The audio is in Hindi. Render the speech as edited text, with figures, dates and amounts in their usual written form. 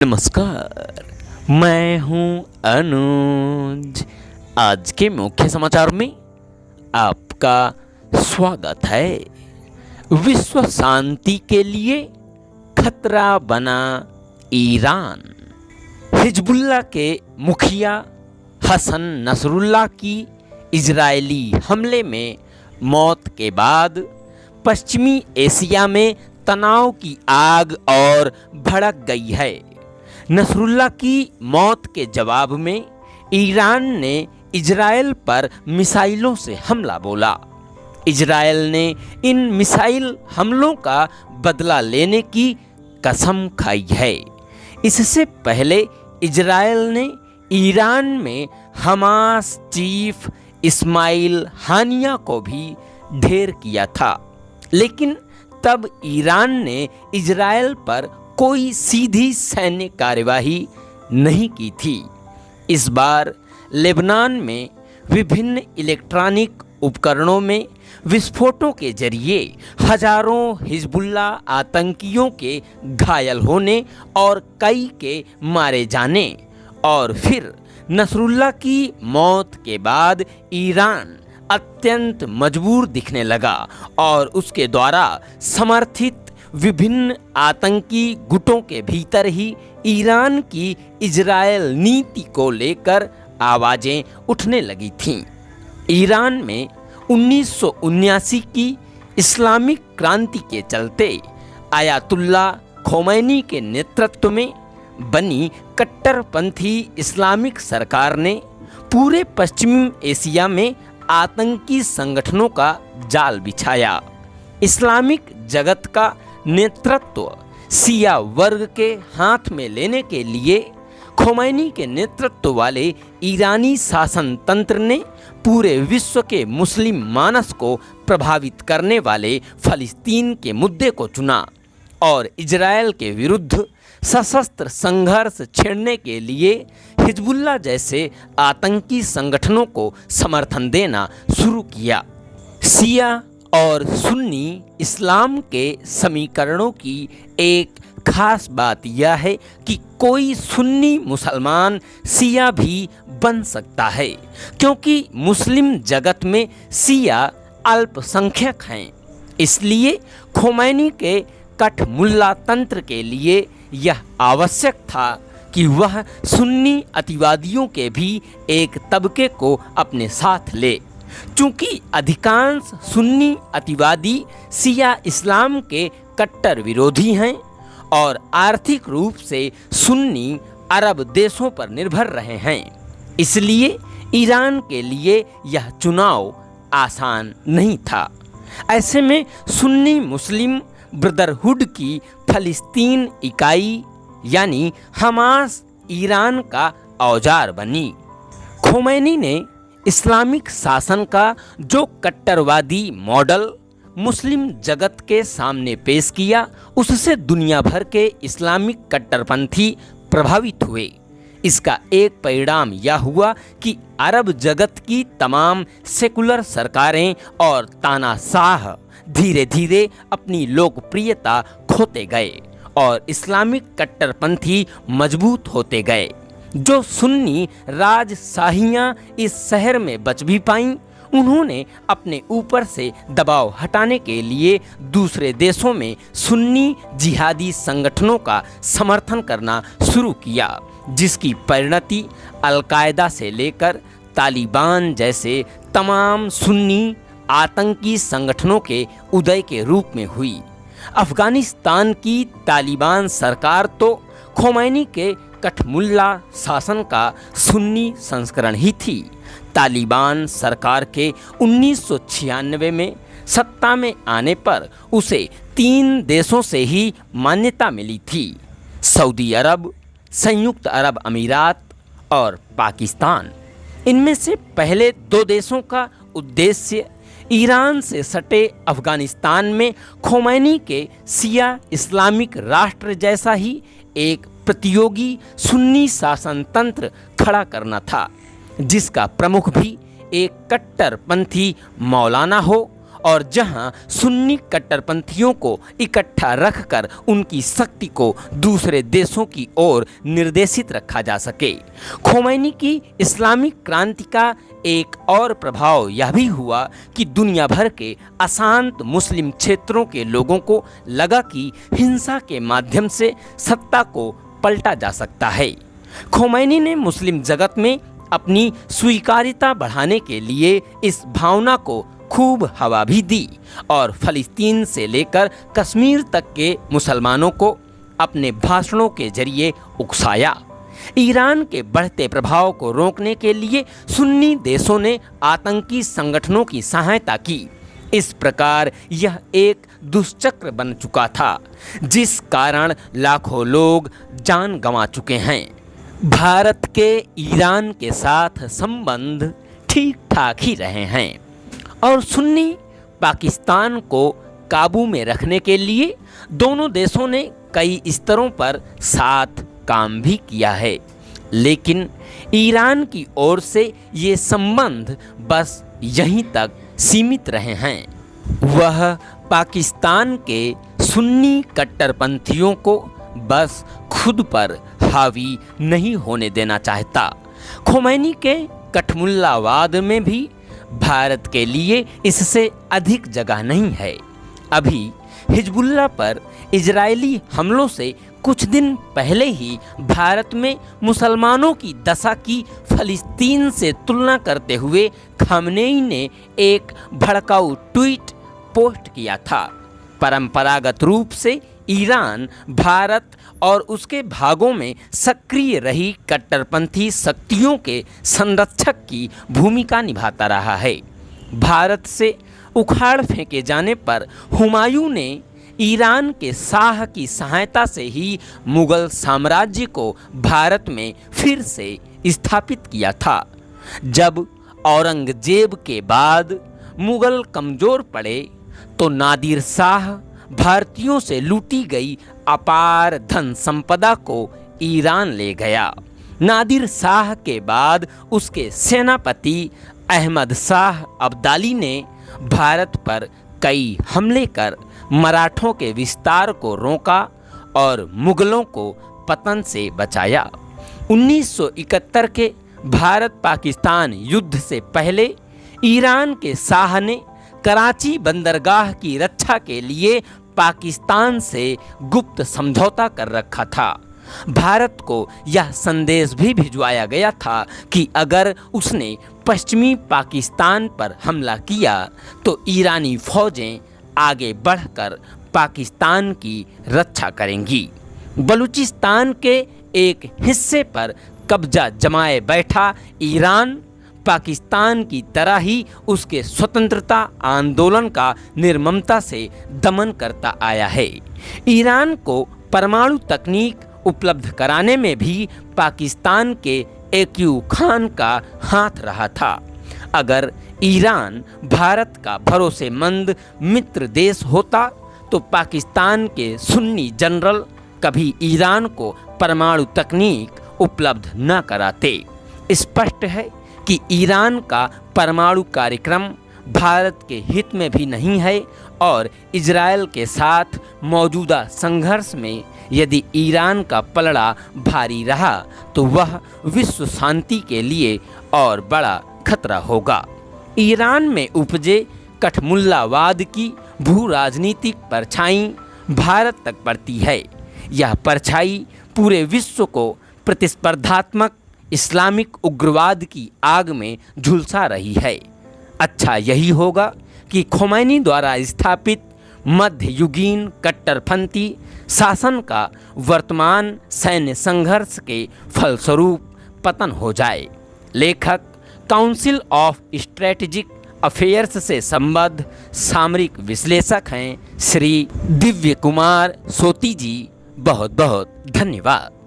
नमस्कार, मैं हूं अनुज। आज के मुख्य समाचार में आपका स्वागत है। विश्व शांति के लिए खतरा बना ईरान। हिजबुल्लाह के मुखिया हसन नसरुल्लाह की इजरायली हमले में मौत के बाद पश्चिमी एशिया में तनाव की आग और भड़क गई है। नसरुल्लाह की मौत के जवाब में ईरान ने इजरायल पर मिसाइलों से हमला बोला। इजरायल ने इन मिसाइल हमलों का बदला लेने की कसम खाई है। इससे पहले इजरायल ने ईरान में हमास चीफ इस्माइल हानिया को भी ढेर किया था, लेकिन तब ईरान ने इजरायल पर कोई सीधी सैन्य कार्यवाही नहीं की थी। इस बार लेबनान में विभिन्न इलेक्ट्रॉनिक उपकरणों में विस्फोटों के जरिए हजारों हिजबुल्लाह आतंकियों के घायल होने और कई के मारे जाने और फिर नसरुल्लाह की मौत के बाद ईरान अत्यंत मजबूर दिखने लगा और उसके द्वारा समर्थित विभिन्न आतंकी गुटों के भीतर ही ईरान की इजरायल नीति को लेकर आवाजें उठने लगी थीं। ईरान में 1979 की इस्लामिक क्रांति के चलते आयतुल्ला खोमैनी के नेतृत्व में बनी कट्टरपंथी इस्लामिक सरकार ने पूरे पश्चिमी एशिया में आतंकी संगठनों का जाल बिछाया। इस्लामिक जगत का नेतृत्व शिया वर्ग के हाथ में लेने के लिए खोमैनी के नेतृत्व वाले ईरानी शासन तंत्र ने पूरे विश्व के मुस्लिम मानस को प्रभावित करने वाले फ़लस्तीन के मुद्दे को चुना और इजरायल के विरुद्ध सशस्त्र संघर्ष छेड़ने के लिए हिजबुल्लाह जैसे आतंकी संगठनों को समर्थन देना शुरू किया। शिया और सुन्नी इस्लाम के समीकरणों की एक खास बात यह है कि कोई सुन्नी मुसलमान शिया भी बन सकता है, क्योंकि मुस्लिम जगत में शिया अल्पसंख्यक हैं। इसलिए खोमैनी के कठमुल्ला तंत्र के लिए यह आवश्यक था कि वह सुन्नी अतिवादियों के भी एक तबके को अपने साथ ले। चूंकि अधिकांश सुन्नी अतिवादी शिया इस्लाम के कट्टर विरोधी हैं और आर्थिक रूप से सुन्नी अरब देशों पर निर्भर रहे हैं, इसलिए ईरान के लिए यह चुनाव आसान नहीं था। ऐसे में सुन्नी मुस्लिम ब्रदरहुड की फ़लस्तीन इकाई यानी हमास ईरान का औजार बनी। खोमैनी ने इस्लामिक शासन का जो कट्टरवादी मॉडल मुस्लिम जगत के सामने पेश किया, उससे दुनिया भर के इस्लामिक कट्टरपंथी प्रभावित हुए। इसका एक परिणाम यह हुआ कि अरब जगत की तमाम सेकुलर सरकारें और तानाशाह धीरे धीरे अपनी लोकप्रियता खोते गए और इस्लामिक कट्टरपंथी मजबूत होते गए। जो सुन्नी राजशाहियाँ इस शहर में बच भी पाईं, उन्होंने अपने ऊपर से दबाव हटाने के लिए दूसरे देशों में सुन्नी जिहादी संगठनों का समर्थन करना शुरू किया, जिसकी परिणति अल-कायदा से लेकर तालिबान जैसे तमाम सुन्नी आतंकी संगठनों के उदय के रूप में हुई। अफगानिस्तान की तालिबान सरकार तो खोमैनी के कठमुल्ला शासन का सुन्नी संस्करण ही थी। तालिबान सरकार के 1996 में सत्ता में आने पर उसे 3 देशों से ही मान्यता मिली थी: सऊदी अरब, संयुक्त अरब अमीरात और पाकिस्तान। इनमें से पहले 2 देशों का उद्देश्य ईरान से सटे अफगानिस्तान में खोमैनी के शिया इस्लामिक राष्ट्र जैसा ही एक प्रतियोगी सुन्नी शासन तंत्र खड़ा करना था, जिसका प्रमुख भी एक कट्टरपंथी मौलाना हो और जहां सुन्नी कट्टरपंथियों को इकट्ठा रखकर उनकी शक्ति को दूसरे देशों की ओर निर्देशित रखा जा सके। खोमैनी की इस्लामिक क्रांति का एक और प्रभाव यह भी हुआ कि दुनिया भर के अशांत मुस्लिम क्षेत्रों के लोगों को लगा कि हिंसा के माध्यम से सत्ता को पलटा जा सकता है। खोमैनी ने मुस्लिम जगत में अपनी स्वीकार्यता बढ़ाने के लिए इस भावना को खूब हवा भी दी और फ़लस्तीन से लेकर कश्मीर तक के मुसलमानों को अपने भाषणों के जरिए उकसाया। ईरान के बढ़ते प्रभाव को रोकने के लिए सुन्नी देशों ने आतंकी संगठनों की सहायता की। इस प्रकार यह एक दुष्चक्र बन चुका था जिस कारण लाखों लोग जान गंवा चुके हैं। भारत के ईरान के साथ संबंध ठीक ठाक ही रहे हैं और सुन्नी पाकिस्तान को काबू में रखने के लिए दोनों देशों ने कई स्तरों पर साथ काम भी किया है, लेकिन ईरान की ओर से ये संबंध बस यहीं तक सीमित रहे हैं। वह पाकिस्तान के सुन्नी कट्टरपंथियों को बस खुद पर हावी नहीं होने देना चाहता। खोमैनी के कठमुल्लावाद में भी भारत के लिए इससे अधिक जगह नहीं है। अभी हिजबुल्लाह पर इजरायली हमलों से कुछ दिन पहले ही भारत में मुसलमानों की दशा की फ़लस्तीन से तुलना करते हुए खामनेई ने एक भड़काऊ ट्वीट पोस्ट किया था। परंपरागत रूप से ईरान भारत और उसके भागों में सक्रिय रही कट्टरपंथी शक्तियों के संरक्षक की भूमिका निभाता रहा है। भारत से उखाड़ फेंके जाने पर हुमायूं ने ईरान के शाह की सहायता से ही मुगल साम्राज्य को भारत में फिर से स्थापित किया था। जब औरंगजेब के बाद मुगल कमज़ोर पड़े तो नादिर शाह भारतीयों से लूटी गई अपार धन संपदा को ईरान ले गया। नादिर शाह के बाद उसके सेनापति अहमद शाह अब्दाली ने भारत पर कई हमले कर मराठों के विस्तार को रोका और मुगलों को पतन से बचाया। 1971 के भारत पाकिस्तान युद्ध से पहले ईरान के शाह ने कराची बंदरगाह की रक्षा के लिए पाकिस्तान से गुप्त समझौता कर रखा था। भारत को यह संदेश भी भिजवाया गया था कि अगर उसने पश्चिमी पाकिस्तान पर हमला किया तो ईरानी फौजें आगे बढ़कर पाकिस्तान की रक्षा करेंगी। बलूचिस्तान के एक हिस्से पर कब्जा जमाए बैठा ईरान पाकिस्तान की तरह ही उसके स्वतंत्रता आंदोलन का निर्ममता से दमन करता आया है। ईरान को परमाणु तकनीक उपलब्ध कराने में भी पाकिस्तान के अयूब खान का हाथ रहा था। अगर ईरान भारत का भरोसेमंद मित्र देश होता तो पाकिस्तान के सुन्नी जनरल कभी ईरान को परमाणु तकनीक उपलब्ध न कराते। स्पष्ट है कि ईरान का परमाणु कार्यक्रम भारत के हित में भी नहीं है और इजरायल के साथ मौजूदा संघर्ष में यदि ईरान का पलड़ा भारी रहा तो वह विश्व शांति के लिए और बड़ा खतरा होगा। ईरान में उपजे कठमुल्लावाद की भू राजनीतिक परछाई भारत तक पड़ती है। यह परछाई पूरे विश्व को प्रतिस्पर्धात्मक इस्लामिक उग्रवाद की आग में झुलसा रही है। अच्छा यही होगा कि खोमैनी द्वारा स्थापित मध्ययुगीन कट्टरपंथी शासन का वर्तमान सैन्य संघर्ष के फलस्वरूप पतन हो जाए। लेखक काउंसिल ऑफ स्ट्रेटेजिक अफेयर्स से संबद्ध सामरिक विश्लेषक हैं श्री दिव्य कुमार सोती जी। बहुत बहुत धन्यवाद।